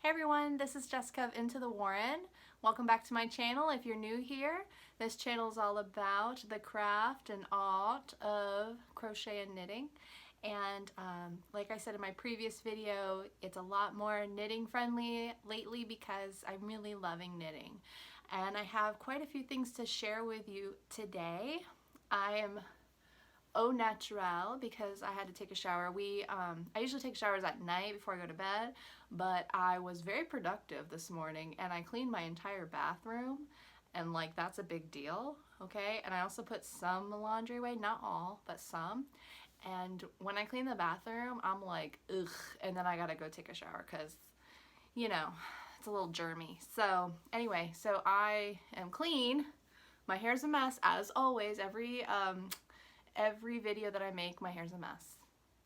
Hey everyone, this is Jessica of Into the Warren. Welcome back to my channel. If you're new here, this channel is all about the craft and art of crochet and knitting. And like I said in my previous video, it's a lot more knitting friendly lately because I'm really loving knitting. And I have quite a few things to share with you today. I am au naturel because I had to take a shower. I usually take showers at night before I go to bed, but I was very productive this morning and I cleaned my entire bathroom, and like that's a big deal, okay? And I also put some laundry away, not all, but some. And when I clean the bathroom, I'm like, ugh, and then I gotta go take a shower because, you know, it's a little germy. So anyway, so I am clean. My hair's a mess as always. Every video that I make, my hair's a mess.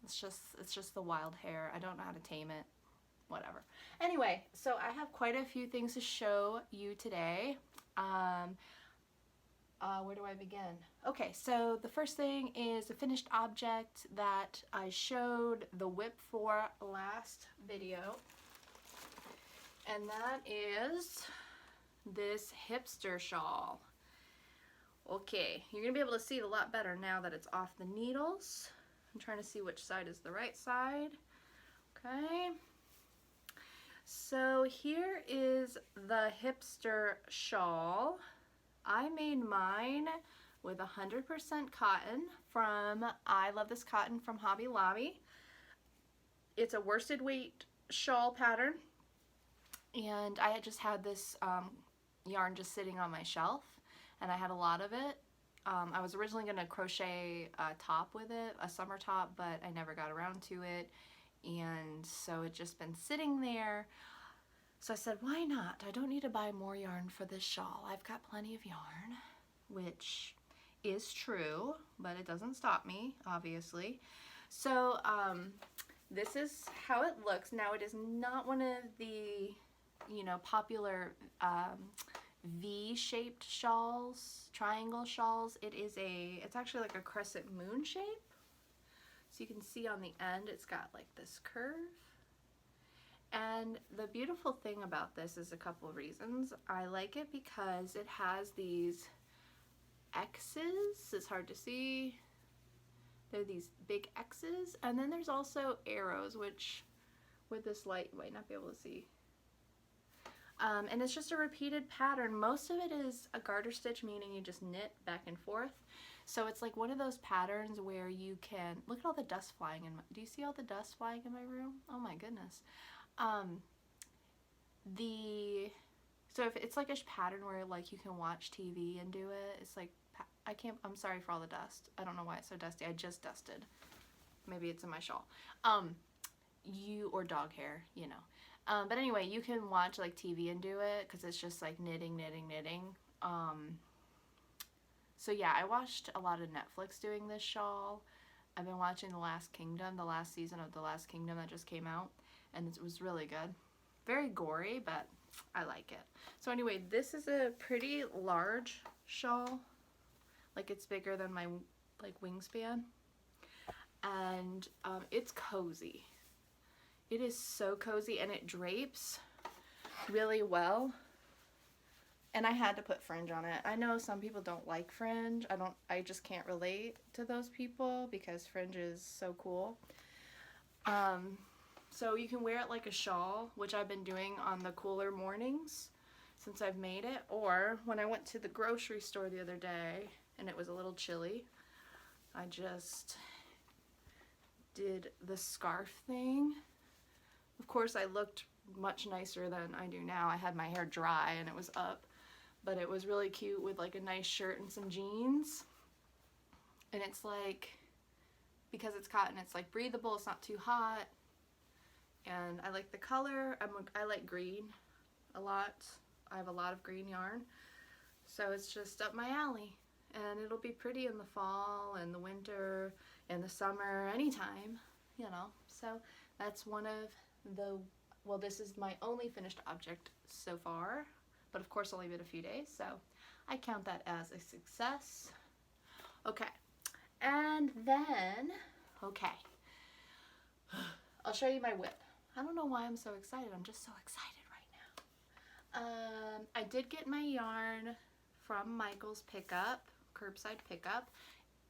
It's just the wild hair. I don't know how to tame it. Whatever. Anyway, so I have quite a few things to show you today. Where do I begin? Okay, so the first thing is a finished object that I showed the whip for last video. And that is this hipster shawl. Okay, you're going to be able to see it a lot better now that it's off the needles. I'm trying to see which side is the right side. Okay. So here is the hipster shawl. I made mine with 100% cotton from, I love this cotton from Hobby Lobby. It's a worsted weight shawl pattern. And I had just had this yarn just sitting on my shelf. And I had a lot of it. I was originally going to crochet a top with it, a summer top, but I never got around to it. And so it's just been sitting there. So I said, why not? I don't need to buy more yarn for this shawl. I've got plenty of yarn, which is true, but it doesn't stop me, obviously. So this is how it looks. Now it is not one of the, popular V-shaped shawls, triangle shawls. It's actually like a crescent moon shape. So you can see on the end it's got like this curve. And the beautiful thing about this is a couple of reasons. I like it because it has these X's. It's hard to see. They're these big X's. And then there's also arrows, which with this light you might not be able to see. And it's just a repeated pattern. Most of it is a garter stitch, meaning you just knit back and forth. So it's like one of those patterns where you can, look at all the dust flying in my, do you see all the dust flying in my room? Oh my goodness. So if it's like a pattern where like you can watch TV and do it, it's like, I'm sorry for all the dust. I don't know why it's so dusty. I just dusted. Maybe it's in my shawl. Or dog hair, but anyway, you can watch like TV and do it because it's just like knitting. So yeah, I watched a lot of Netflix doing this shawl. I've been watching The Last Kingdom, the last season of The Last Kingdom that just came out, and it was really good. Very gory, but I like it. So anyway, this is a pretty large shawl. Like it's bigger than my like wingspan. And it's cozy. It is so cozy and it drapes really well. And I had to put fringe on it. I know some people don't like fringe. I just can't relate to those people because fringe is so cool. So you can wear it like a shawl, which I've been doing on the cooler mornings since I've made it. Or when I went to the grocery store the other day and it was a little chilly, I just did the scarf thing. Of course, I looked much nicer than I do now. I had my hair dry and it was up, but it was really cute with like a nice shirt and some jeans. And it's like, because it's cotton, it's like breathable, it's not too hot. And I like the color. I like green a lot. I have a lot of green yarn. So it's just up my alley. And it'll be pretty in the fall and the winter and the summer, anytime, So that's one of well, this is my only finished object so far, but of course only been a few days, so I count that as a success. Okay, and then, I'll show you my whip. I don't know why I'm so excited. I'm just so excited right now. I did get my yarn from Michael's pickup, curbside pickup.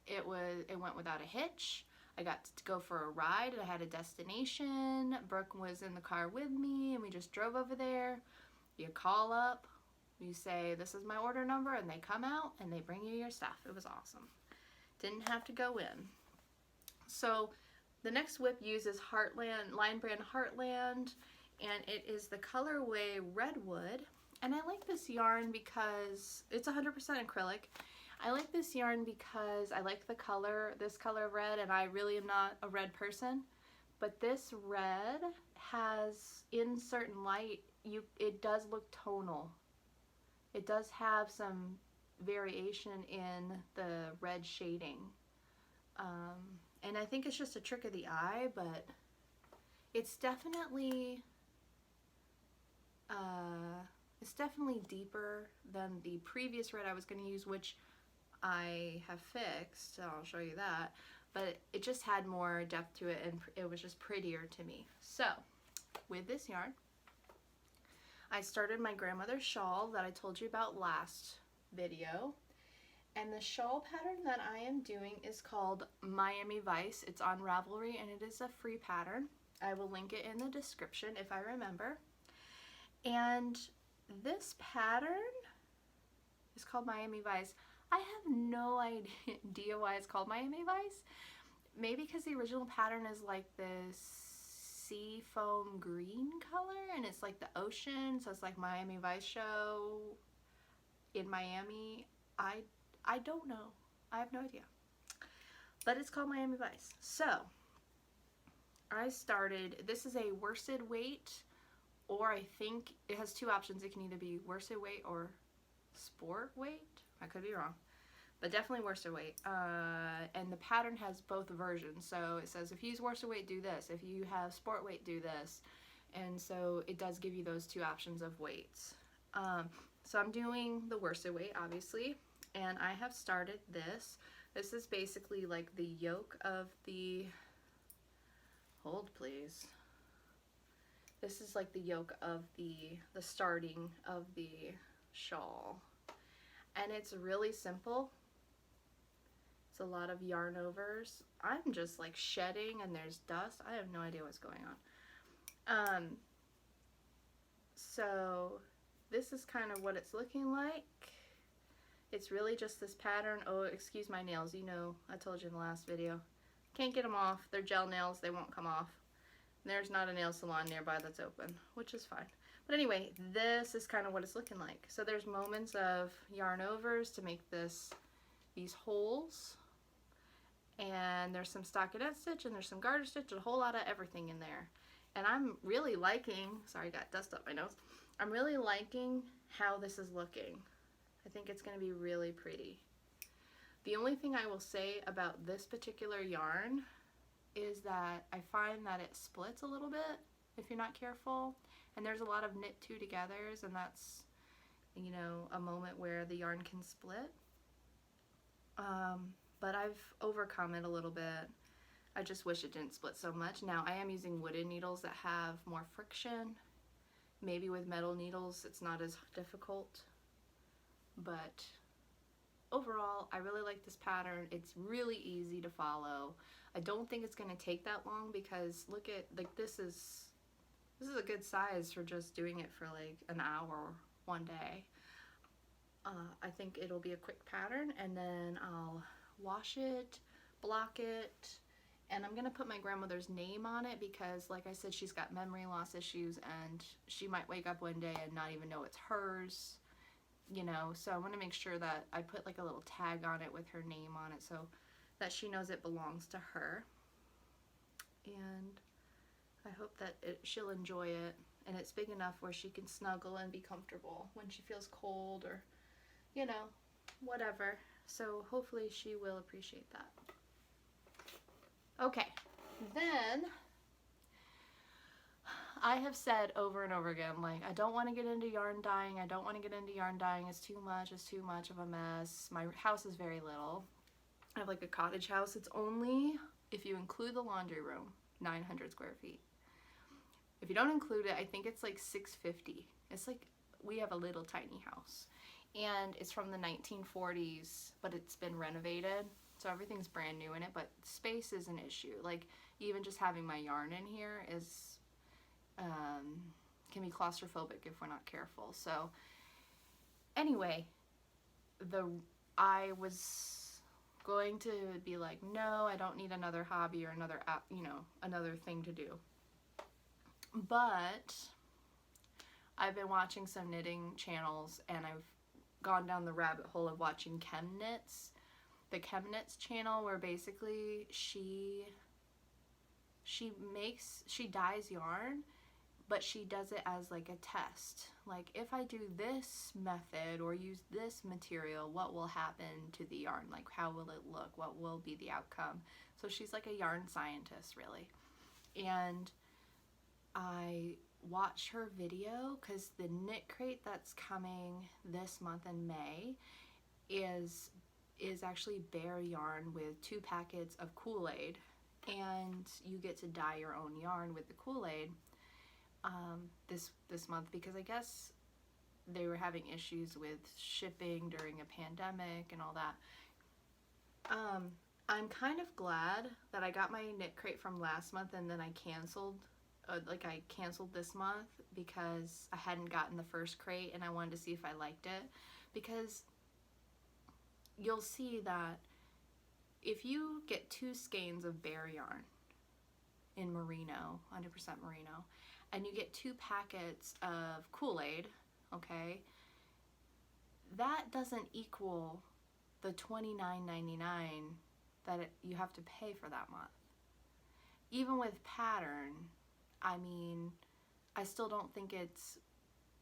It went without a hitch. I got to go for a ride. I had a destination. Brooke was in the car with me, and we just drove over there. You call up, you say, this is my order number, and they come out, and they bring you your stuff. It was awesome. Didn't have to go in. So the next WIP uses Heartland, Line Brand Heartland, and it is the colorway Redwood. And I like this yarn because it's 100% acrylic. I like this yarn because I like the color, this color of red, and I really am not a red person. But this red has, in certain light, it does look tonal. It does have some variation in the red shading. And I think it's just a trick of the eye, but it's definitely deeper than the previous red I was going to use, which I have fixed. I'll show you that. But it just had more depth to it, and it was just prettier to me. So with this yarn, I started my grandmother's shawl that I told you about last video. And the shawl pattern that I am doing is called Miami Vice. It's on Ravelry, and it is a free pattern. I will link it in the description if I remember. And this pattern is called Miami Vice. I have no idea why it's called Miami Vice. Maybe because the original pattern is like this sea foam green color, and it's like the ocean, so it's like Miami Vice show in Miami. I don't know. I have no idea. But it's called Miami Vice. So I started, this is a worsted weight, or I think it has two options. It can either be worsted weight or sport weight. I could be wrong, but definitely worsted weight. And the pattern has both versions. So it says if you use worsted weight, do this. If you have sport weight, do this. And so it does give you those two options of weights. So I'm doing the worsted weight, obviously. And I have started this. This is basically like the yoke of the, hold please. This is like the yoke of the starting of the shawl. And it's really simple. It's a lot of yarn overs. I'm just like shedding, and there's dust. I have no idea what's going on. So this is kind of what it's looking like. It's really just this pattern. Oh, excuse my nails. You know, I told you in the last video. Can't get them off. They're gel nails. They won't come off. There's not a nail salon nearby that's open, which is fine. But anyway, this is kind of what it's looking like. So there's moments of yarn overs to make these holes. And there's some stockinette stitch, and there's some garter stitch, a whole lot of everything in there. And I'm really liking, sorry, I got dust up my nose. I'm really liking how this is looking. I think it's going to be really pretty. The only thing I will say about this particular yarn is that I find that it splits a little bit if you're not careful. And there's a lot of knit two togethers, and that's, you know, a moment where the yarn can split. But I've overcome it a little bit. I just wish it didn't split so much. Now I am using wooden needles that have more friction. Maybe with metal needles it's not as difficult. But overall, I really like this pattern. It's really easy to follow. I don't think it's going to take that long because look at, like, this is a good size for just doing it for like an hour one day. I think it'll be a quick pattern, and then I'll wash it, block it, and I'm going to put my grandmother's name on it because, like I said, she's got memory loss issues, and she might wake up one day and not even know it's hers. You know, so I want to make sure that I put like a little tag on it with her name on it so that she knows it belongs to her. And I hope that she'll enjoy it, and it's big enough where she can snuggle and be comfortable when she feels cold or, you know, whatever. So hopefully she will appreciate that. Okay, then I have said over and over again, like, I don't want to get into yarn dyeing. I don't want to get into yarn dyeing. It's too much of a mess. My house is very little. I have like a cottage house. It's only, if you include the laundry room, 900 square feet. if you don't include it, I think it's like $6.50. It's like, we have a little tiny house, and it's from the 1940s, but it's been renovated, so everything's brand new in it, but space is an issue. Like, even just having my yarn in here is can be claustrophobic if we're not careful. So anyway, I was going to be like, no, I don't need another hobby or another another thing to do. But I've been watching some knitting channels, and I've gone down the rabbit hole of watching KnitCrate, the KnitCrate channel, where basically she dyes yarn, but she does it as like a test. Like, if I do this method or use this material, what will happen to the yarn? Like, how will it look? What will be the outcome? So she's like a yarn scientist, really. And I watched her video because the KnitCrate that's coming this month in May is actually bare yarn with 2 packets of Kool-Aid, and you get to dye your own yarn with the Kool-Aid this month, because I guess they were having issues with shipping during a pandemic and all that. I'm kind of glad that I got my KnitCrate from last month, and then I canceled this month because I hadn't gotten the first crate, and I wanted to see if I liked it, because you'll see that if you get 2 skeins of bare yarn in merino, 100% merino, and you get 2 packets of Kool-Aid, okay, that doesn't equal the $29.99 that you have to pay for that month. Even with pattern, I mean, I still don't think it's,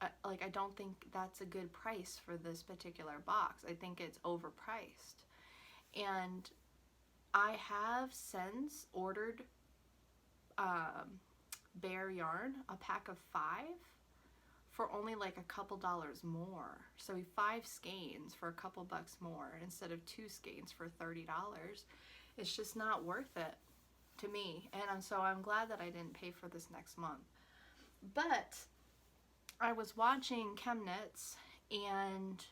I don't think that's a good price for this particular box. I think it's overpriced. And I have since ordered bare yarn, a pack of 5, for only like a couple dollars more. So 5 skeins for a couple bucks more instead of 2 skeins for $30. It's just not worth it to me. And so I'm glad that I didn't pay for this next month. But I was watching KnitCrate, and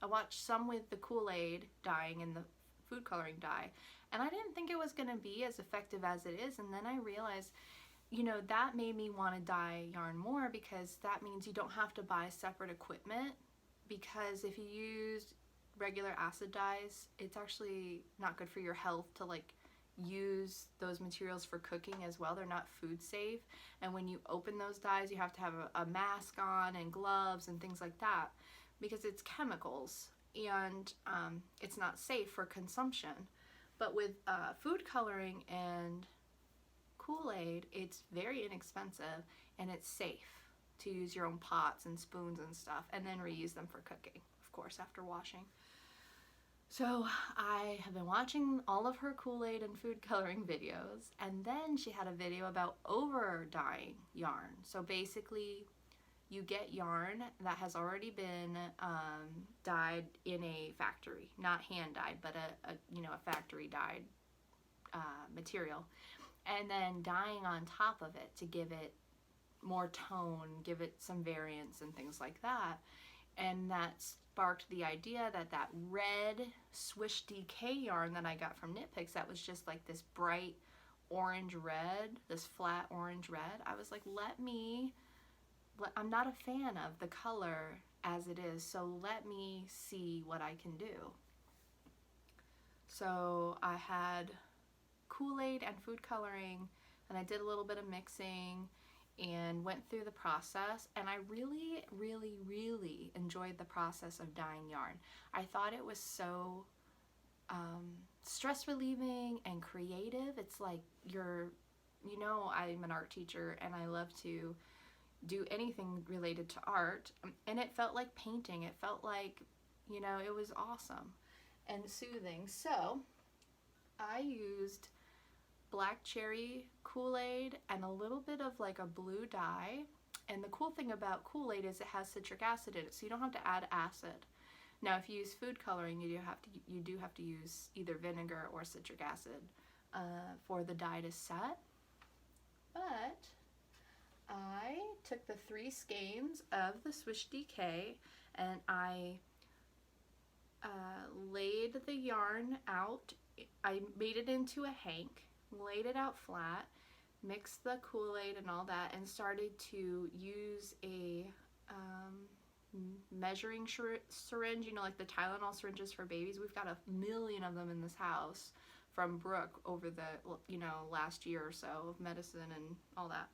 I watched some with the Kool-Aid dyeing and the food coloring dye, and I didn't think it was going to be as effective as it is. And then I realized, you know, that made me want to dye yarn more, because that means you don't have to buy separate equipment, because if you use regular acid dyes, it's actually not good for your health to like use those materials for cooking as well. They're not food safe, and when you open those dyes, you have to have a mask on and gloves and things like that, because it's chemicals, and it's not safe for consumption. But with food coloring and Kool-Aid, it's very inexpensive, and it's safe to use your own pots and spoons and stuff, and then reuse them for cooking, of course, after washing. So I have been watching all of her Kool-Aid and food coloring videos, and then she had a video about over dyeing yarn. So basically, you get yarn that has already been dyed in a factory, not hand dyed, but a factory dyed material, and then dyeing on top of it to give it more tone, give it some variance and things like that. And that sparked the idea that that red Swish DK yarn that I got from KnitPicks, that was just like this bright orange red, this flat orange red. I was like, I'm not a fan of the color as it is, so let me see what I can do. So I had Kool-Aid and food coloring, and I did a little bit of mixing and went through the process, and I really, really, really enjoyed the process of dyeing yarn. I thought it was so stress relieving and creative. It's like I'm an art teacher, and I love to do anything related to art, and it felt like painting. It felt like, it was awesome and soothing. So I used black cherry Kool-Aid and a little bit of like a blue dye. And the cool thing about Kool-Aid is it has citric acid in it, so you don't have to add acid. Now, if you use food coloring, you do have to use either vinegar or citric acid for the dye to set. But I took the 3 skeins of the Swish DK and I laid the yarn out. I made it into a hank, laid it out flat, mixed the Kool-Aid and all that, and started to use a measuring syringe, you know, like the Tylenol syringes for babies. We've got a million of them in this house from Brooke over the, you know, last year or so of medicine and all that.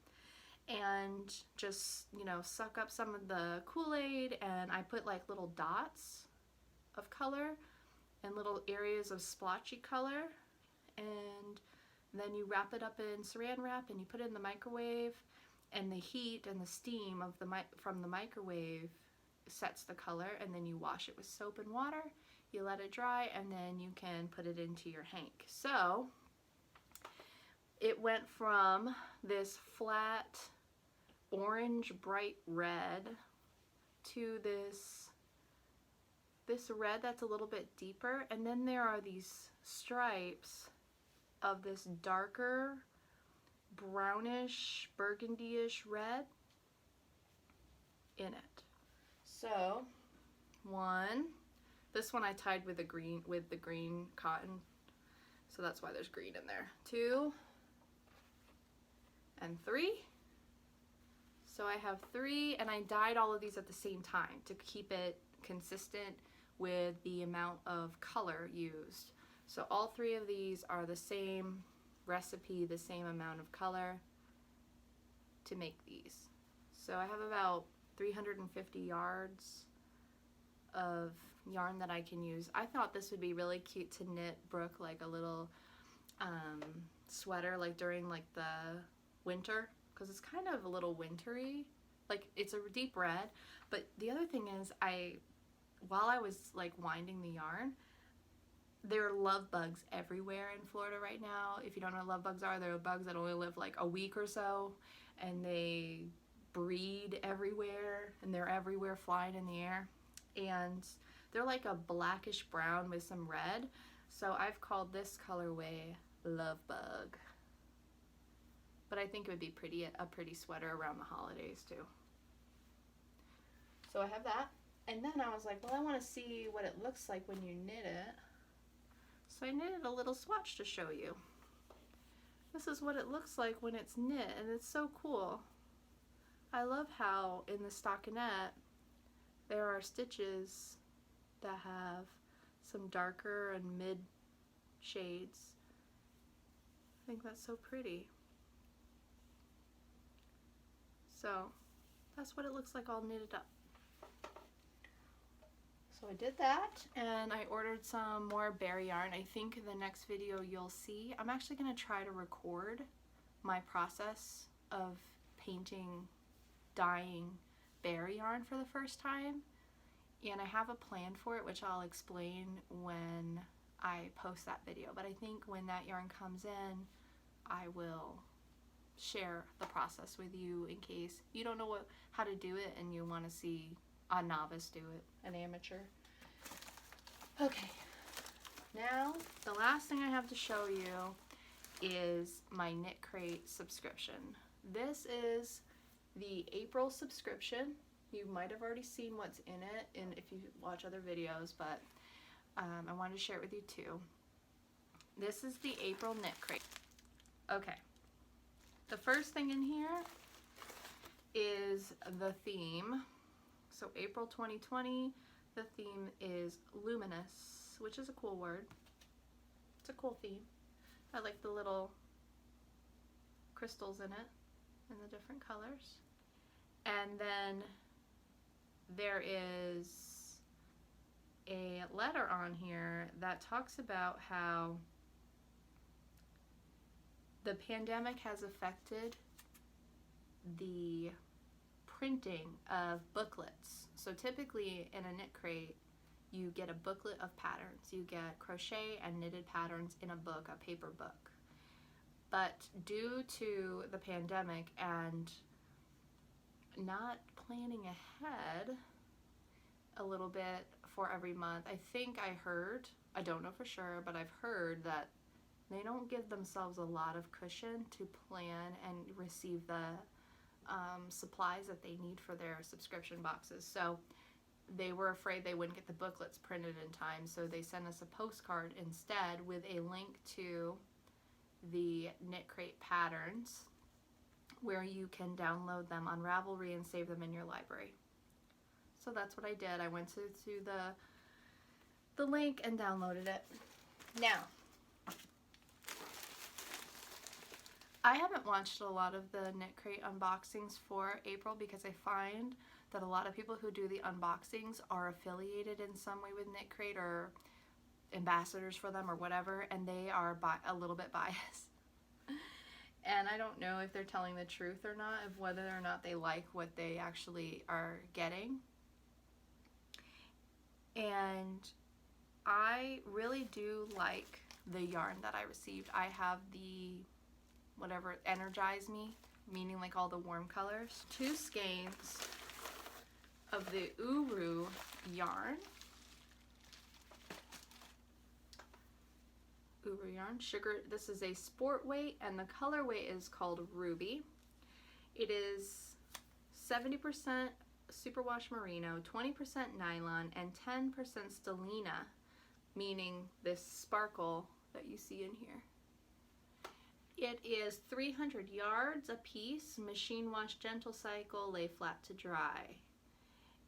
And just, you know, suck up some of the Kool-Aid, and I put like little dots of color and little areas of splotchy color, and then you wrap it up in saran wrap and you put it in the microwave, and the heat and the steam of the from the microwave sets the color, and then you wash it with soap and water, you let it dry, and then you can put it into your hank. So it went from this flat orange bright red to this red that's a little bit deeper, and then there are these stripes of this darker brownish burgundy-ish red in it. So this one I tied with the green cotton, so that's why there's green in there. 2 and 3. So I have 3, and I dyed all of these at the same time to keep it consistent with the amount of color used. So all 3 of these are the same recipe, the same amount of color to make these. So I have about 350 yards of yarn that I can use. I thought this would be really cute to knit Brooke like a little sweater, like during like the winter, because it's kind of a little wintry. Like, it's a deep red, but the other thing is, while I was like winding the yarn, there are love bugs everywhere in Florida right now. If you don't know what love bugs are, they're bugs that only live like a week or so, and they breed everywhere, and they're everywhere flying in the air, and they're like a blackish brown with some red. So I've called this colorway Love Bug. But I think it would be a pretty sweater around the holidays too. So I have that, and then I was like, well, I want to see what it looks like when you knit it. So I knitted a little swatch to show you. This is what it looks like when it's knit, and it's so cool. I love how in the stockinette there are stitches that have some darker and mid shades. I think that's so pretty. So that's what it looks like all knitted up. So I did that, and I ordered some more bear yarn. I think in the next video you'll see, I'm actually going to try to record my process of painting, dyeing bear yarn for the first time, and I have a plan for it, which I'll explain when I post that video. But I think when that yarn comes in, I will share the process with you in case you don't know how to do it and you want to see a novice do it, an amateur. Okay, now the last thing I have to show you is my KnitCrate subscription. This is the April subscription. You might have already seen what's in it if you watch other videos, but I wanted to share it with you too. This is the April KnitCrate. Okay. The first thing in here is the theme. So April 2020, the theme is luminous, which is a cool word. It's a cool theme. I like the little crystals in it and the different colors. And then there is a letter on here that talks about how the pandemic has affected the printing of booklets. So typically in a KnitCrate, you get a booklet of patterns. You get crochet and knitted patterns in a book, a paper book. But due to the pandemic and not planning ahead a little bit for every month, I think I heard, I don't know for sure, but I've heard that they don't give themselves a lot of cushion to plan and receive supplies that they need for their subscription boxes. So they were afraid they wouldn't get the booklets printed in time, so they sent us a postcard instead with a link to the KnitCrate patterns where you can download them on Ravelry and save them in your library. So that's what I did. I went to the link and downloaded it. Now, I haven't watched a lot of the KnitCrate unboxings for April because I find that a lot of people who do the unboxings are affiliated in some way with KnitCrate or ambassadors for them or whatever, and they are a little bit biased. And I don't know if they're telling the truth or not, of whether or not they like what they actually are getting. And I really do like the yarn that I received. I have the, whatever, Energize Me, meaning like all the warm colors. 2 skeins of the Uru yarn. Uru yarn, sugar. This is a sport weight, and the colorway is called Ruby. It is 70% superwash merino, 20% nylon, and 10% stellina, meaning this sparkle that you see in here. It is 300 yards a piece, machine wash, gentle cycle, lay flat to dry,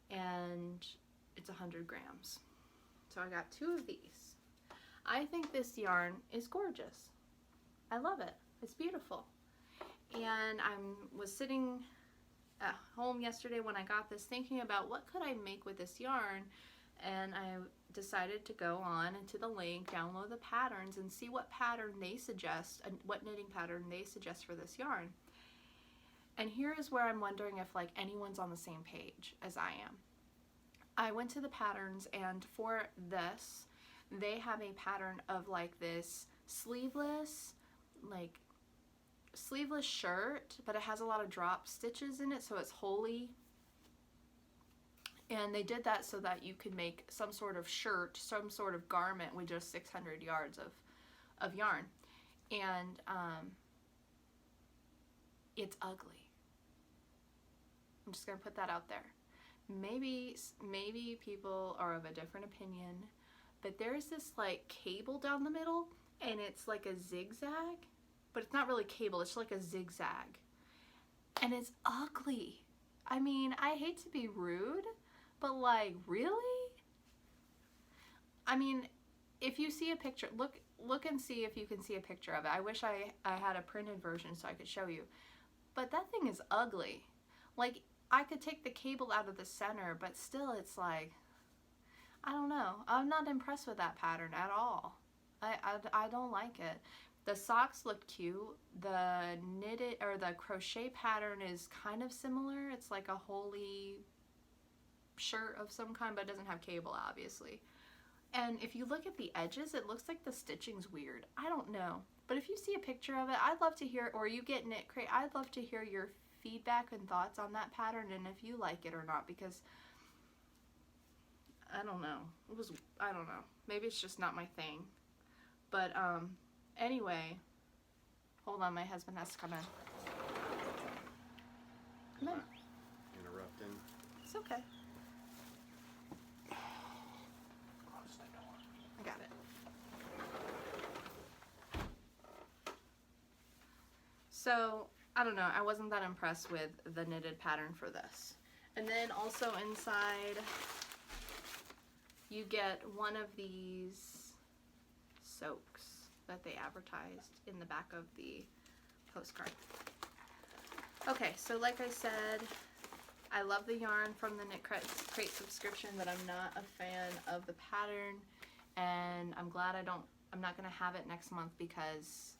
and it's 100 grams. So I got 2 of these. I think this yarn is gorgeous. I love it. It's beautiful. And I was sitting at home yesterday when I got this thinking about what could I make with this yarn, and I decided to go on into the link, download the patterns, and see what pattern they suggest, and what knitting pattern they suggest for this yarn. And here is where I'm wondering if like anyone's on the same page as I am. I went to the patterns, and for this, they have a pattern of like this sleeveless shirt, but it has a lot of drop stitches in it, so it's holey. And they did that so that you could make some sort of shirt, some sort of garment with just 600 yards of yarn. And it's ugly. I'm just gonna put that out there. Maybe people are of a different opinion, but there's this like cable down the middle, and it's like a zigzag, but it's not really cable, it's like a zigzag, and it's ugly. I mean, I hate to be rude, but like, really? I mean, if you see a picture, look and see if you can see a picture of it. I wish I had a printed version so I could show you, but that thing is ugly. Like, I could take the cable out of the center, but still it's like, I don't know. I'm not impressed with that pattern at all. I don't like it. The socks look cute. The knitted or the crochet pattern is kind of similar. It's like a holey shirt of some kind, but it doesn't have cable, obviously. And if you look at the edges, it looks like the stitching's weird. I don't know. But if you see a picture of it, I'd love to hear, or you get KnitCrate, I'd love to hear your feedback and thoughts on that pattern, and if you like it or not, because I don't know. I don't know. Maybe it's just not my thing. But anyway, hold on, my husband has to come in. Come in. Interrupting. It's okay. Close the door. I got it. So, I don't know. I wasn't that impressed with the knitted pattern for this. And then also inside, you get one of these soaks that they advertised in the back of the postcard. Okay, so like I said, I love the yarn from the KnitCrate subscription, but I'm not a fan of the pattern, and I'm glad I'm not gonna have it next month because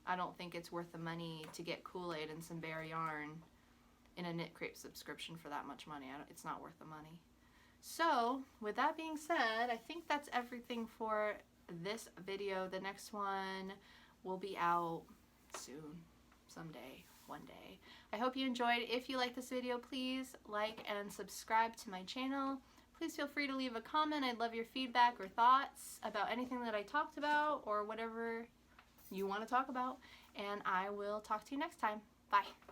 I don't think it's worth the money to get Kool-Aid and some bare yarn in a KnitCrate subscription for that much money. It's not worth the money. So, with that being said, I think that's everything for this video. The next one will be out soon, someday, one day. I hope you enjoyed. If you like this video, please like and subscribe to my channel. Please feel free to leave a comment. I'd love your feedback or thoughts about anything that I talked about or whatever you want to talk about. And I will talk to you next time. Bye.